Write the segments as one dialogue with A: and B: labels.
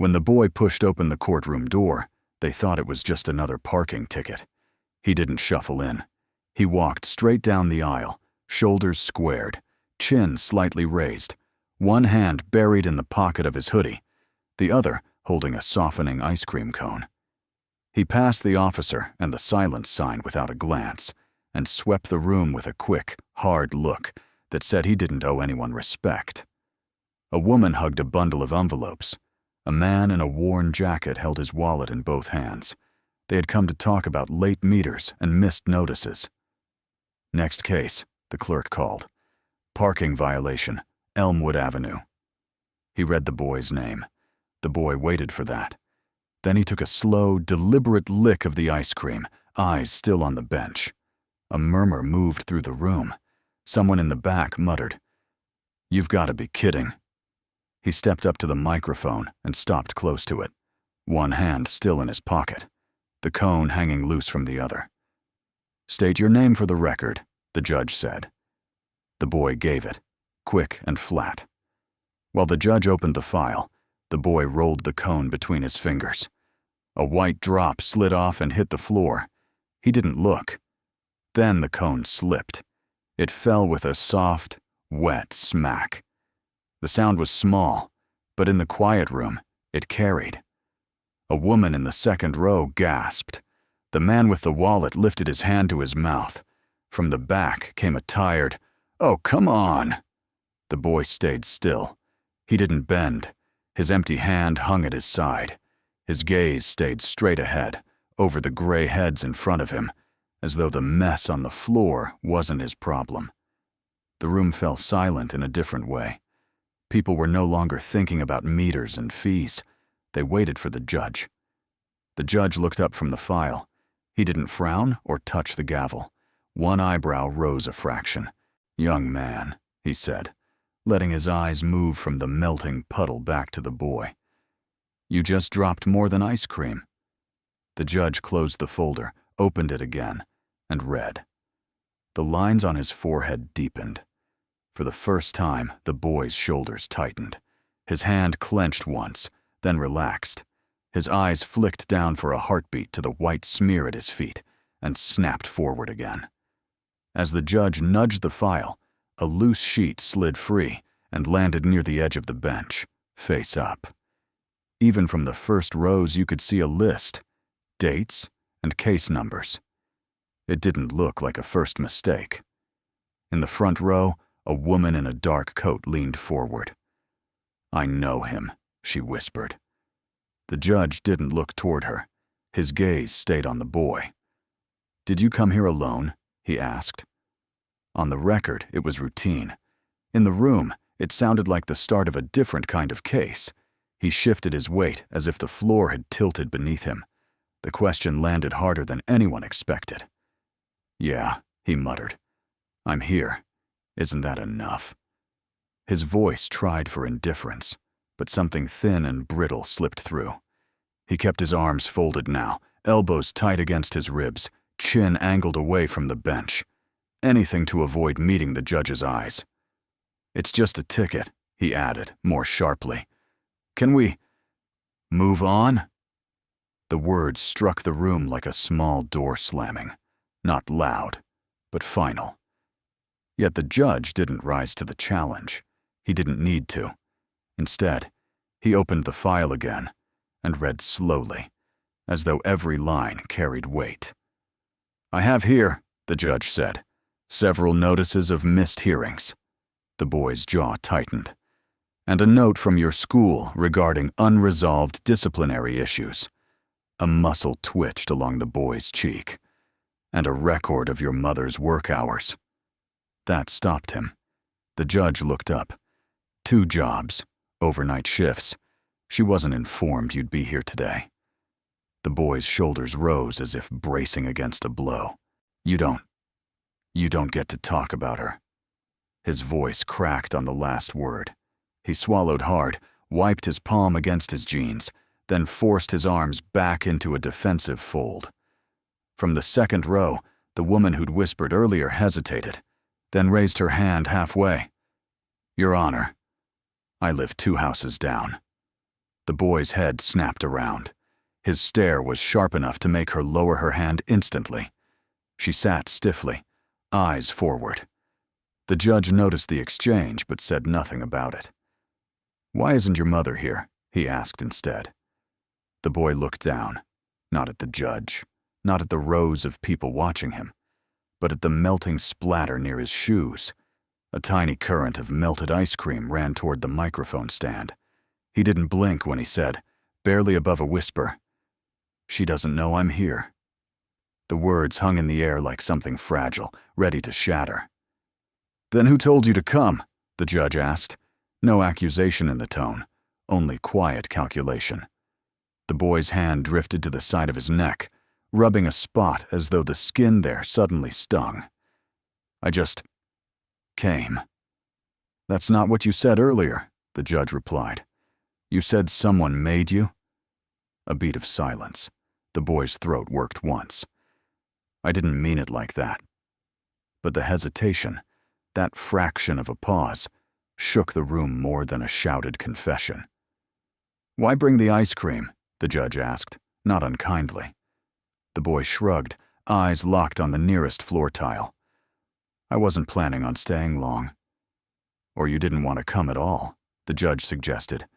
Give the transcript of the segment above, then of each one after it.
A: When the boy pushed open the courtroom door, they thought it was just another parking ticket. He didn't shuffle in. He walked straight down the aisle, shoulders squared, chin slightly raised, one hand buried in the pocket of his hoodie, the other holding a softening ice cream cone. He passed the officer and the silence sign without a glance, and swept the room with a quick, hard look that said he didn't owe anyone respect. A woman hugged a bundle of envelopes. A man in a worn jacket held his wallet in both hands. They had come to talk about late meters and missed notices. "Next case," the clerk called. "Parking violation, Elmwood Avenue." He read the boy's name. The boy waited for that. Then he took a slow, deliberate lick of the ice cream, eyes still on the bench. A murmur moved through the room. Someone in the back muttered, "You've got to be kidding." He stepped up to the microphone and stopped close to it, one hand still in his pocket, the cone hanging loose from the other. "State your name for the record," the judge said. The boy gave it, quick and flat. While the judge opened the file, the boy rolled the cone between his fingers. A white drop slid off and hit the floor. He didn't look. Then the cone slipped. It fell with a soft, wet smack. The sound was small, but in the quiet room, it carried. A woman in the second row gasped. The man with the wallet lifted his hand to his mouth. From the back came a tired, "Oh, come on." The boy stayed still. He didn't bend. His empty hand hung at his side. His gaze stayed straight ahead, over the gray heads in front of him, as though the mess on the floor wasn't his problem. The room fell silent in a different way. People were no longer thinking about meters and fees. They waited for the judge. The judge looked up from the file. He didn't frown or touch the gavel. One eyebrow rose a fraction. "Young man," he said, letting his eyes move from the melting puddle back to the boy. "You just dropped more than ice cream." The judge closed the folder, opened it again, and read. The lines on his forehead deepened. For the first time, the boy's shoulders tightened. His hand clenched once, then relaxed. His eyes flicked down for a heartbeat to the white smear at his feet, and snapped forward again. As the judge nudged the file, a loose sheet slid free and landed near the edge of the bench, face up. Even from the first rows you could see a list, dates, and case numbers. It didn't look like a first mistake. In the front row, a woman in a dark coat leaned forward. "I know him," she whispered. The judge didn't look toward her. His gaze stayed on the boy. "Did you come here alone?" he asked. On the record, it was routine. In the room, it sounded like the start of a different kind of case. He shifted his weight as if the floor had tilted beneath him. The question landed harder than anyone expected. "Yeah," he muttered. "I'm here. Isn't that enough?" His voice tried for indifference, but something thin and brittle slipped through. He kept his arms folded now, elbows tight against his ribs, chin angled away from the bench. Anything to avoid meeting the judge's eyes. "It's just a ticket," he added, more sharply. "Can we move on?" The words struck the room like a small door slamming, not loud, but final. Yet the judge didn't rise to the challenge. He didn't need to. Instead, he opened the file again and read slowly, as though every line carried weight. "I have here," the judge said, "several notices of missed hearings." The boy's jaw tightened. "And a note from your school regarding unresolved disciplinary issues." A muscle twitched along the boy's cheek. "And a record of your mother's work hours." That stopped him. The judge looked up. 2 jobs, overnight shifts. She wasn't informed you'd be here today. The boy's shoulders rose as if bracing against a blow. You don't get to talk about her." His voice cracked on the last word. He swallowed hard, wiped his palm against his jeans, then forced his arms back into a defensive fold. From the second row, the woman who'd whispered earlier hesitated, then raised her hand halfway. "Your Honor, I live 2 houses down." The boy's head snapped around. His stare was sharp enough to make her lower her hand instantly. She sat stiffly, eyes forward. The judge noticed the exchange but said nothing about it. "Why isn't your mother here?" he asked instead. The boy looked down, not at the judge, not at the rows of people watching him, but at the melting splatter near his shoes. A tiny current of melted ice cream ran toward the microphone stand. He didn't blink when he said, barely above a whisper, "She doesn't know I'm here." The words hung in the air like something fragile, ready to shatter. "Then who told you to come?" the judge asked. No accusation in the tone, only quiet calculation. The boy's hand drifted to the side of his neck, rubbing a spot as though the skin there suddenly stung. "I just came." "That's not what you said earlier," the judge replied. "You said someone made you?" A beat of silence. The boy's throat worked once. "I didn't mean it like that." But the hesitation, that fraction of a pause, shook the room more than a shouted confession. "Why bring the ice cream?" the judge asked, not unkindly. The boy shrugged, eyes locked on the nearest floor tile. "I wasn't planning on staying long." "Or you didn't want to come at all," the judge suggested.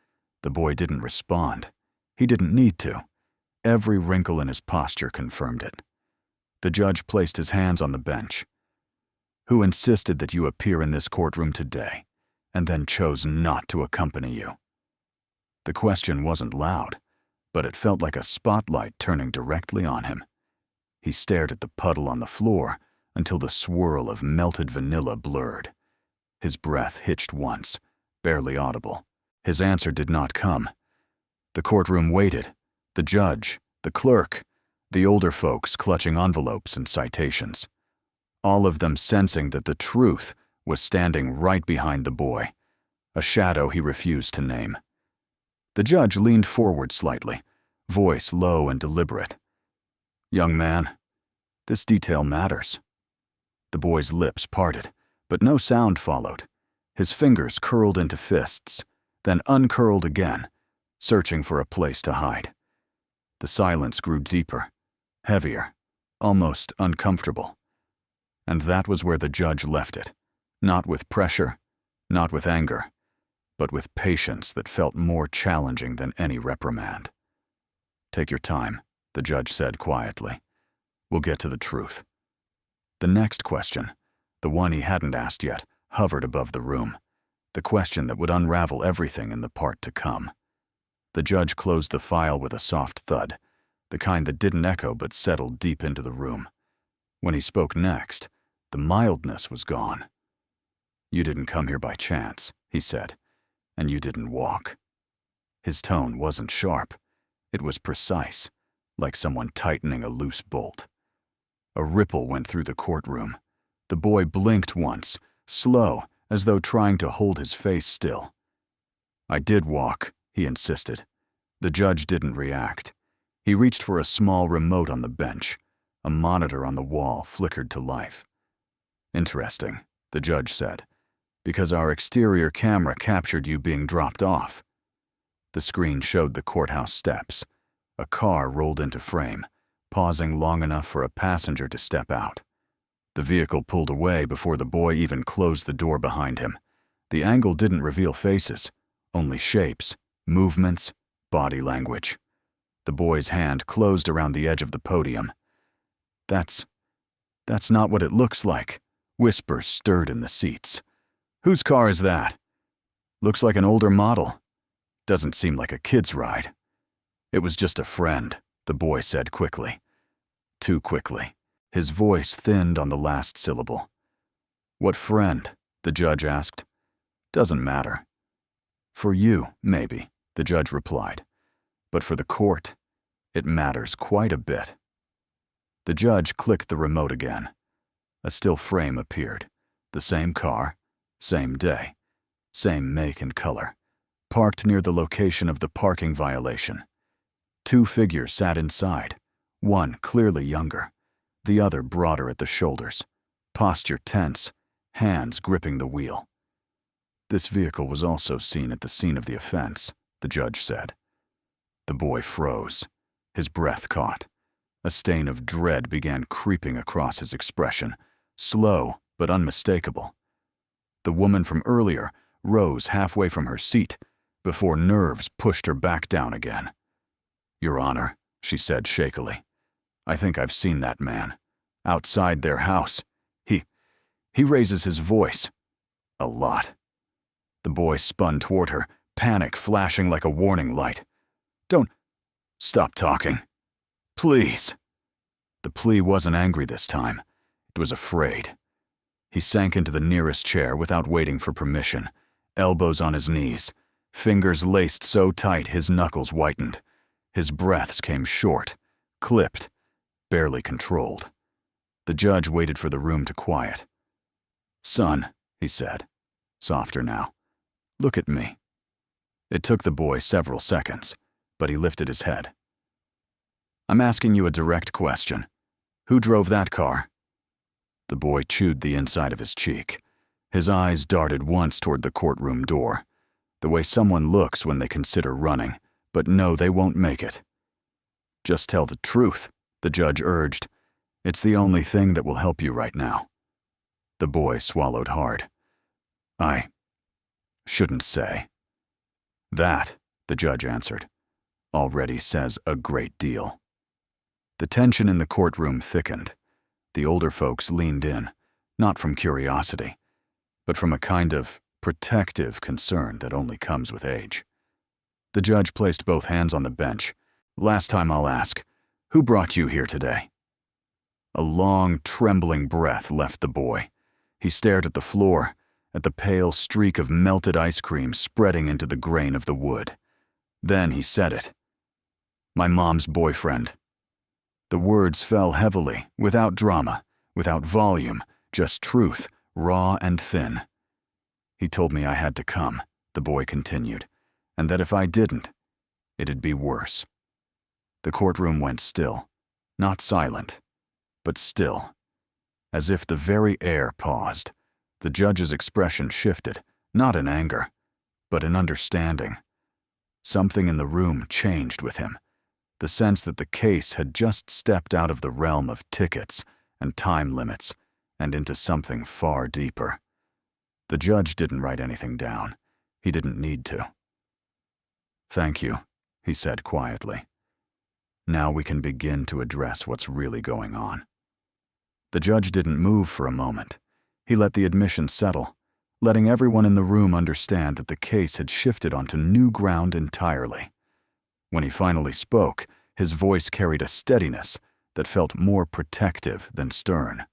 A: The boy didn't respond. He didn't need to. Every wrinkle in his posture confirmed it. The judge placed his hands on the bench. "Who insisted that you appear in this courtroom today, and then chose not to accompany you?" The question wasn't loud, but it felt like a spotlight turning directly on him. He stared at the puddle on the floor until the swirl of melted vanilla blurred. His breath hitched once, barely audible. His answer did not come. The courtroom waited. The judge, the clerk, the older folks clutching envelopes and citations. All of them sensing that the truth was standing right behind the boy, a shadow he refused to name. The judge leaned forward slightly, voice low and deliberate. "Young man, this detail matters." The boy's lips parted, but no sound followed. His fingers curled into fists, then uncurled again, searching for a place to hide. The silence grew deeper, heavier, almost uncomfortable. And that was where the judge left it, not with pressure, not with anger, but with patience that felt more challenging than any reprimand. "Take your time," the judge said quietly. "We'll get to the truth." The next question, the one he hadn't asked yet, hovered above the room, the question that would unravel everything in the part to come. The judge closed the file with a soft thud, the kind that didn't echo but settled deep into the room. When he spoke next, the mildness was gone. "You didn't come here by chance," he said, "and you didn't walk." His tone wasn't sharp. It was precise, like someone tightening a loose bolt. A ripple went through the courtroom. The boy blinked once, slow, as though trying to hold his face still. "I did walk," he insisted. The judge didn't react. He reached for a small remote on the bench. A monitor on the wall flickered to life. "Interesting," the judge said, "because our exterior camera captured you being dropped off." The screen showed the courthouse steps. A car rolled into frame, pausing long enough for a passenger to step out. The vehicle pulled away before the boy even closed the door behind him. The angle didn't reveal faces, only shapes, movements, body language. The boy's hand closed around the edge of the podium. That's not what it looks like," whispers stirred in the seats. "Whose car is that?" "Looks like an older model. Doesn't seem like a kid's ride." "It was just a friend," the boy said quickly. Too quickly. His voice thinned on the last syllable. "What friend?" the judge asked. "Doesn't matter." "For you, maybe," the judge replied. "But for the court, it matters quite a bit." The judge clicked the remote again. A still frame appeared. The same car, same day, same make and color, parked near the location of the parking violation. Two figures sat inside, one clearly younger, the other broader at the shoulders, posture tense, hands gripping the wheel. "This vehicle was also seen at the scene of the offense," the judge said. The boy froze. His breath caught. A stain of dread began creeping across his expression, slow but unmistakable. The woman from earlier rose halfway from her seat before nerves pushed her back down again. "Your Honor," she said shakily, "I think I've seen that man. Outside their house. He raises his voice. A lot." The boy spun toward her, panic flashing like a warning light. "Don't stop talking. Please." The plea wasn't angry this time. It was afraid. He sank into the nearest chair without waiting for permission, elbows on his knees, fingers laced so tight his knuckles whitened. His breaths came short, clipped, barely controlled. The judge waited for the room to quiet. "Son," he said, softer now, "look at me." It took the boy several seconds, but he lifted his head. "I'm asking you a direct question. Who drove that car?" The boy chewed the inside of his cheek. His eyes darted once toward the courtroom door, the way someone looks when they consider running, but know they won't make it. "Just tell the truth," the judge urged. "It's the only thing that will help you right now." The boy swallowed hard. "I shouldn't say." "That," the judge answered, "already says a great deal." The tension in the courtroom thickened. The older folks leaned in, not from curiosity, but from a kind of protective concern that only comes with age. The judge placed both hands on the bench. "Last time I'll ask, who brought you here today?" A long, trembling breath left the boy. He stared at the floor, at the pale streak of melted ice cream spreading into the grain of the wood. Then he said it. "My mom's boyfriend." The words fell heavily, without drama, without volume, just truth, raw and thin. "He told me I had to come," the boy continued, "and that if I didn't, it'd be worse." The courtroom went still, not silent, but still. As if the very air paused, the judge's expression shifted, not in anger, but in understanding. Something in the room changed with him, the sense that the case had just stepped out of the realm of tickets and time limits and into something far deeper. The judge didn't write anything down. He didn't need to. "Thank you," he said quietly. "Now we can begin to address what's really going on." The judge didn't move for a moment. He let the admission settle, letting everyone in the room understand that the case had shifted onto new ground entirely. When he finally spoke, his voice carried a steadiness that felt more protective than stern.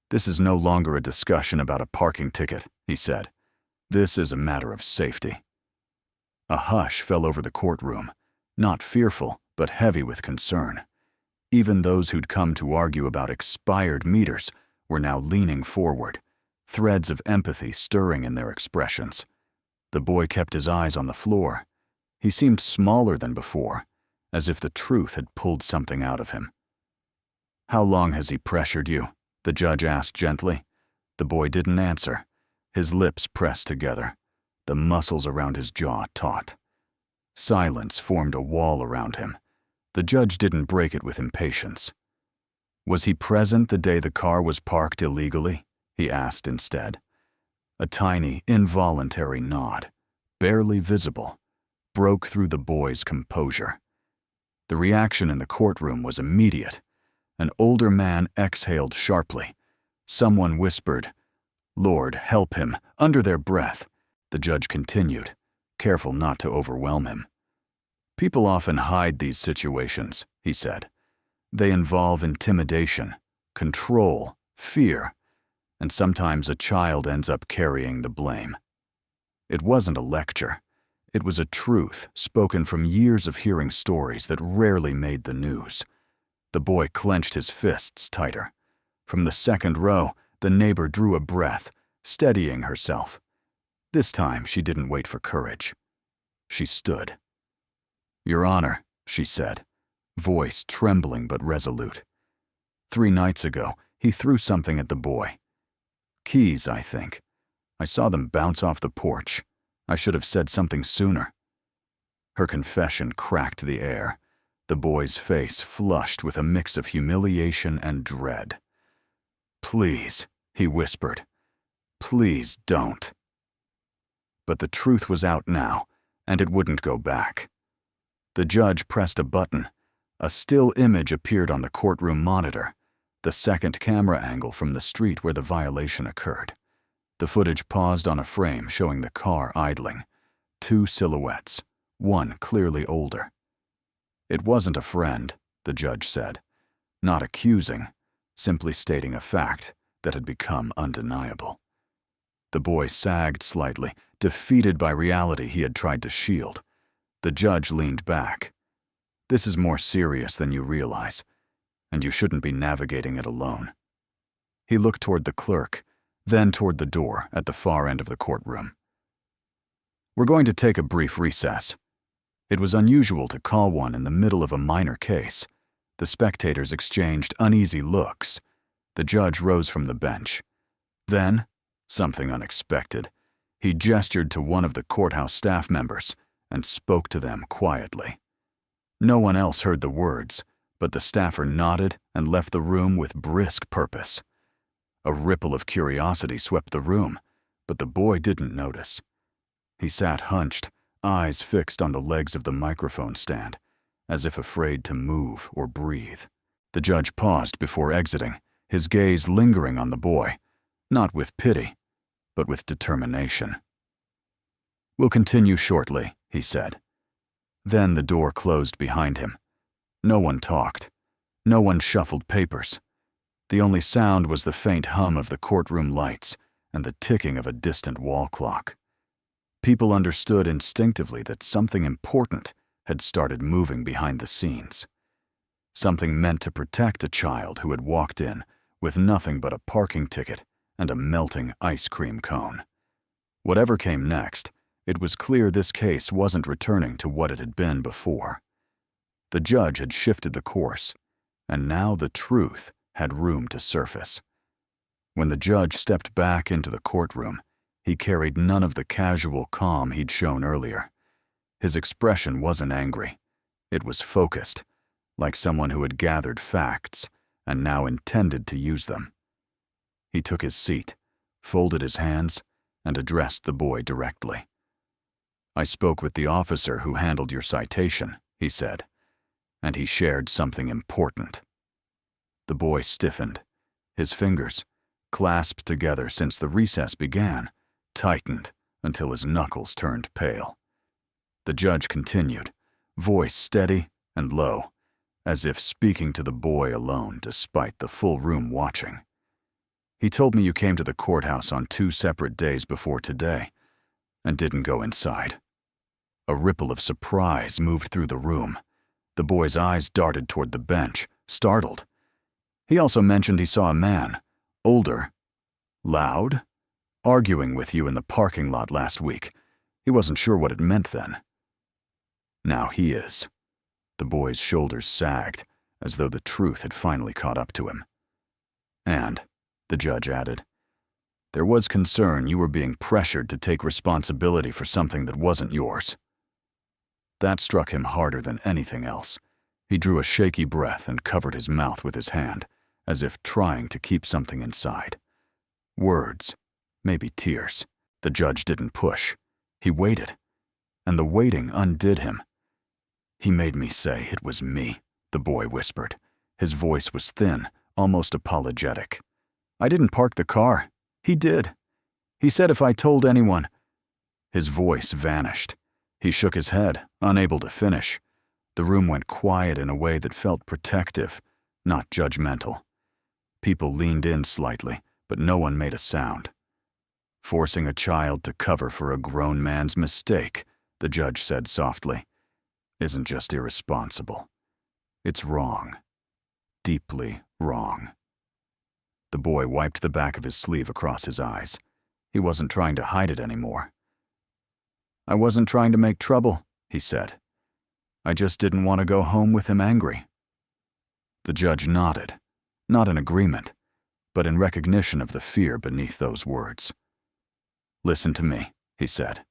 A: "This is no longer a discussion about a parking ticket," he said. "This is a matter of safety." A hush fell over the courtroom, not fearful, but heavy with concern. Even those who'd come to argue about expired meters were now leaning forward, threads of empathy stirring in their expressions. The boy kept his eyes on the floor. He seemed smaller than before, as if the truth had pulled something out of him. "How long has he pressured you?" the judge asked gently. The boy didn't answer. His lips pressed together, the muscles around his jaw taut. Silence formed a wall around him. The judge didn't break it with impatience. "Was he present the day the car was parked illegally?" he asked instead. A tiny, involuntary nod, barely visible, broke through the boy's composure. The reaction in the courtroom was immediate. An older man exhaled sharply. Someone whispered, "Lord, help him," under their breath. The judge continued, careful not to overwhelm him. "People often hide these situations," he said. "They involve intimidation, control, fear, and sometimes a child ends up carrying the blame." It wasn't a lecture. It was a truth spoken from years of hearing stories that rarely made the news. The boy clenched his fists tighter. From the second row, the neighbor drew a breath, steadying herself. This time, she didn't wait for courage. She stood. "Your Honor," she said, voice trembling but resolute. "3 nights ago, he threw something at the boy. Keys, I think. I saw them bounce off the porch. I should have said something sooner." Her confession cracked the air. The boy's face flushed with a mix of humiliation and dread. "Please," he whispered. "Please don't." But the truth was out now, and it wouldn't go back. The judge pressed a button. A still image appeared on the courtroom monitor, the second camera angle from the street where the violation occurred. The footage paused on a frame showing the car idling. Two silhouettes, one clearly older. It wasn't a friend, the judge said. Not accusing, simply stating a fact that had become undeniable. The boy sagged slightly, defeated by reality he had tried to shield. The judge leaned back. "This is more serious than you realize, and you shouldn't be navigating it alone." He looked toward the clerk, then toward the door at the far end of the courtroom. "We're going to take a brief recess." It was unusual to call one in the middle of a minor case. The spectators exchanged uneasy looks. The judge rose from the bench. Then, something unexpected, he gestured to one of the courthouse staff members and spoke to them quietly. No one else heard the words, but the staffer nodded and left the room with brisk purpose. A ripple of curiosity swept the room, but the boy didn't notice. He sat hunched, eyes fixed on the legs of the microphone stand, as if afraid to move or breathe. The judge paused before exiting, his gaze lingering on the boy, not with pity, but with determination. "We'll continue shortly," he said. Then the door closed behind him. No one talked. No one shuffled papers. The only sound was the faint hum of the courtroom lights and the ticking of a distant wall clock. People understood instinctively that something important had started moving behind the scenes. Something meant to protect a child who had walked in with nothing but a parking ticket and a melting ice cream cone. Whatever came next, it was clear this case wasn't returning to what it had been before. The judge had shifted the course, and now the truth had room to surface. When the judge stepped back into the courtroom, he carried none of the casual calm he'd shown earlier. His expression wasn't angry. It was focused, like someone who had gathered facts and now intended to use them. He took his seat, folded his hands, and addressed the boy directly. "I spoke with the officer who handled your citation," he said, "and he shared something important." The boy stiffened. His fingers, clasped together since the recess began, tightened until his knuckles turned pale. The judge continued, voice steady and low, as if speaking to the boy alone despite the full room watching. "He told me you came to the courthouse on 2 separate days before today and didn't go inside." A ripple of surprise moved through the room. The boy's eyes darted toward the bench, startled. "He also mentioned he saw a man, older, loud, arguing with you in the parking lot last week. He wasn't sure what it meant then." "Now he is." The boy's shoulders sagged, as though the truth had finally caught up to him. "And," the judge added, "there was concern you were being pressured to take responsibility for something that wasn't yours." That struck him harder than anything else. He drew a shaky breath and covered his mouth with his hand, as if trying to keep something inside. Words, maybe tears. The judge didn't push. He waited, and the waiting undid him. "He made me say it was me," the boy whispered. His voice was thin, almost apologetic. "I didn't park the car. He did. He said if I told anyone—" His voice vanished. He shook his head, unable to finish. The room went quiet in a way that felt protective, not judgmental. People leaned in slightly, but no one made a sound. "Forcing a child to cover for a grown man's mistake," the judge said softly, "isn't just irresponsible. It's wrong. Deeply wrong." The boy wiped the back of his sleeve across his eyes. He wasn't trying to hide it anymore. "I wasn't trying to make trouble," he said. "I just didn't want to go home with him angry." The judge nodded, not in agreement, but in recognition of the fear beneath those words. "Listen to me," he said.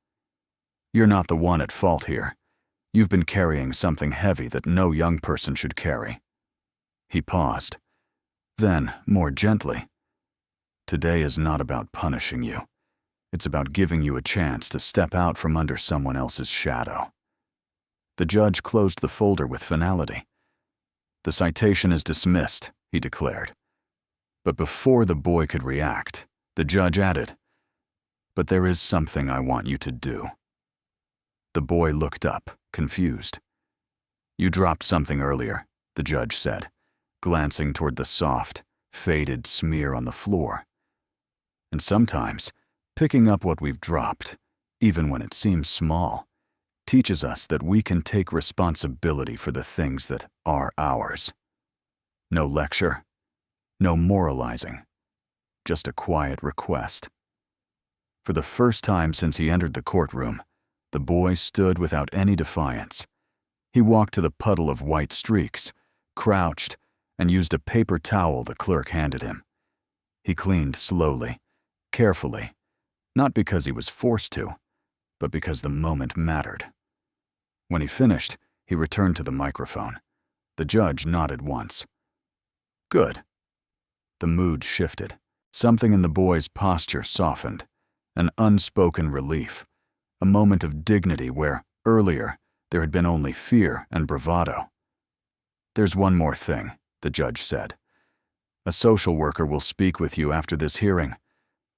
A: "You're not the one at fault here. You've been carrying something heavy that no young person should carry." He paused. Then, more gently, "Today is not about punishing you. It's about giving you a chance to step out from under someone else's shadow." The judge closed the folder with finality. "The citation is dismissed," he declared. But before the boy could react, the judge added, "But there is something I want you to do." The boy looked up, confused. "You dropped something earlier," the judge said, glancing toward the soft, faded smear on the floor. "And sometimes, picking up what we've dropped, even when it seems small, teaches us that we can take responsibility for the things that are ours." No lecture, no moralizing, just a quiet request. For the first time since he entered the courtroom, the boy stood without any defiance. He walked to the puddle of white streaks, crouched, and used a paper towel the clerk handed him. He cleaned slowly, carefully, not because he was forced to, but because the moment mattered. When he finished, he returned to the microphone. The judge nodded once. "Good." The mood shifted. Something in the boy's posture softened. An unspoken relief. A moment of dignity where, earlier, there had been only fear and bravado. "There's one more thing," the judge said. "A social worker will speak with you after this hearing.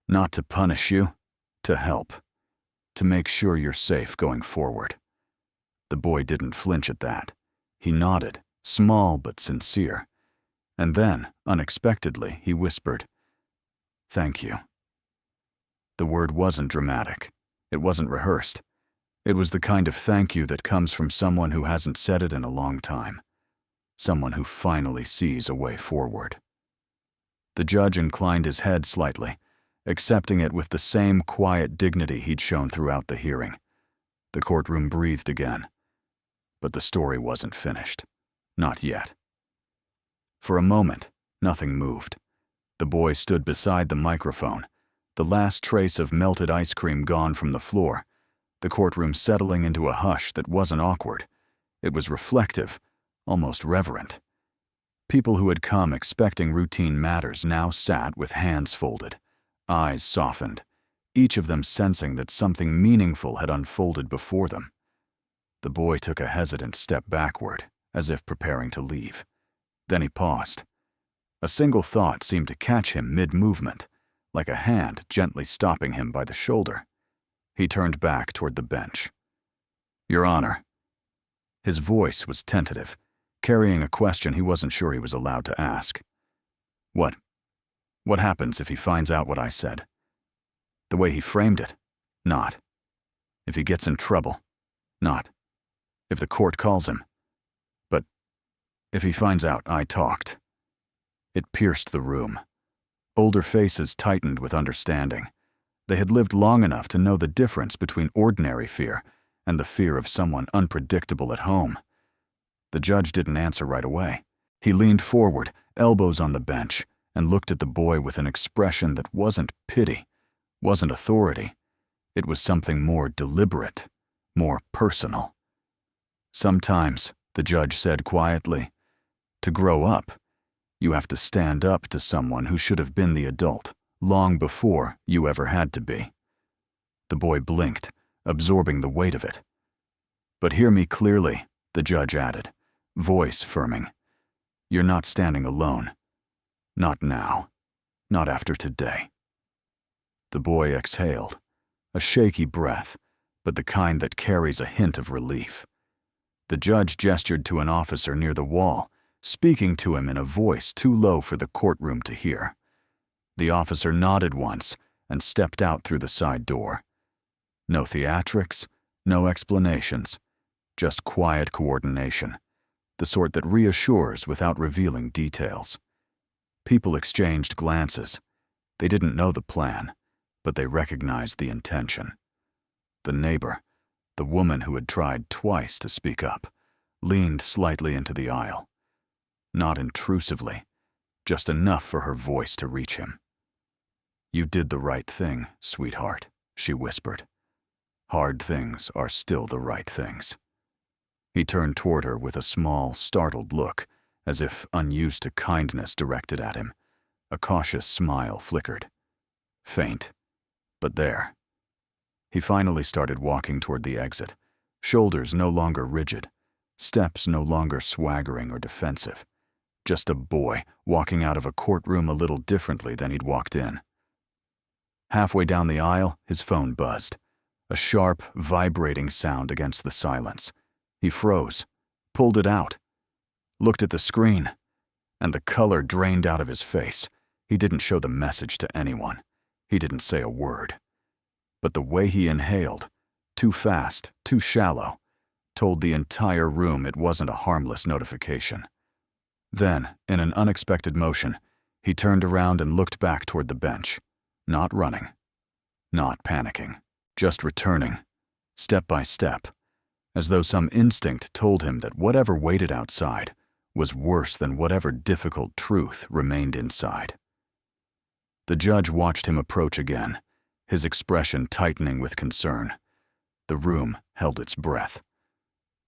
A: Not to punish you, to help. To make sure you're safe going forward." The boy didn't flinch at that. He nodded, small but sincere. And then, unexpectedly, he whispered, "Thank you." The word wasn't dramatic. It wasn't rehearsed. It was the kind of thank you that comes from someone who hasn't said it in a long time. Someone who finally sees a way forward. The judge inclined his head slightly, accepting it with the same quiet dignity he'd shown throughout the hearing. The courtroom breathed again. But the story wasn't finished. Not yet. For a moment, nothing moved. The boy stood beside the microphone, the last trace of melted ice cream gone from the floor, the courtroom settling into a hush that wasn't awkward. It was reflective, almost reverent. People who had come expecting routine matters now sat with hands folded, eyes softened, each of them sensing that something meaningful had unfolded before them. The boy took a hesitant step backward, as if preparing to leave. Then he paused. A single thought seemed to catch him mid-movement, like a hand gently stopping him by the shoulder. He turned back toward the bench. "Your Honor." His voice was tentative, carrying a question he wasn't sure he was allowed to ask. What happens if he finds out what I said?" The way he framed it, not. "If he gets in trouble, not. If the court calls him, but if he finds out I talked." It pierced the room. Older faces tightened with understanding. They had lived long enough to know the difference between ordinary fear and the fear of someone unpredictable at home. The judge didn't answer right away. He leaned forward, elbows on the bench, and looked at the boy with an expression that wasn't pity, wasn't authority. It was something more deliberate, more personal. "Sometimes," the judge said quietly, "to grow up, you have to stand up to someone who should have been the adult long before you ever had to be." The boy blinked, absorbing the weight of it. "But hear me clearly," the judge added, voice firming. "You're not standing alone. Not now. Not after today." The boy exhaled, a shaky breath, but the kind that carries a hint of relief. The judge gestured to an officer near the wall, speaking to him in a voice too low for the courtroom to hear. The officer nodded once and stepped out through the side door. No theatrics, no explanations, just quiet coordination, the sort that reassures without revealing details. People exchanged glances. They didn't know the plan, but they recognized the intention. The neighbor, the woman who had tried twice to speak up, leaned slightly into the aisle. Not intrusively, just enough for her voice to reach him. "You did the right thing, sweetheart," she whispered. "Hard things are still the right things." He turned toward her with a small, startled look, as if unused to kindness directed at him. A cautious smile flickered. Faint, but there. He finally started walking toward the exit, shoulders no longer rigid, steps no longer swaggering or defensive. Just a boy walking out of a courtroom a little differently than he'd walked in. Halfway down the aisle, his phone buzzed, a sharp, vibrating sound against the silence. He froze, pulled it out, looked at the screen, and the color drained out of his face. He didn't show the message to anyone. He didn't say a word. But the way he inhaled, too fast, too shallow, told the entire room it wasn't a harmless notification. Then, in an unexpected motion, he turned around and looked back toward the bench, not running, not panicking, just returning, step by step, as though some instinct told him that whatever waited outside was worse than whatever difficult truth remained inside. The judge watched him approach again, his expression tightening with concern. The room held its breath.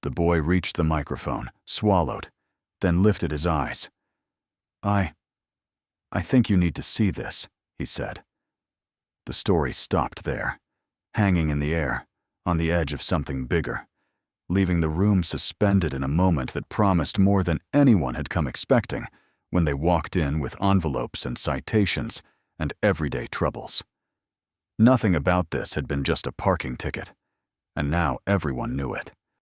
A: The boy reached the microphone, swallowed, then lifted his eyes. I think you need to see this," he said. The story stopped there, hanging in the air, on the edge of something bigger, leaving the room suspended in a moment that promised more than anyone had come expecting when they walked in with envelopes and citations and everyday troubles. Nothing about this had been just a parking ticket, and now everyone knew it.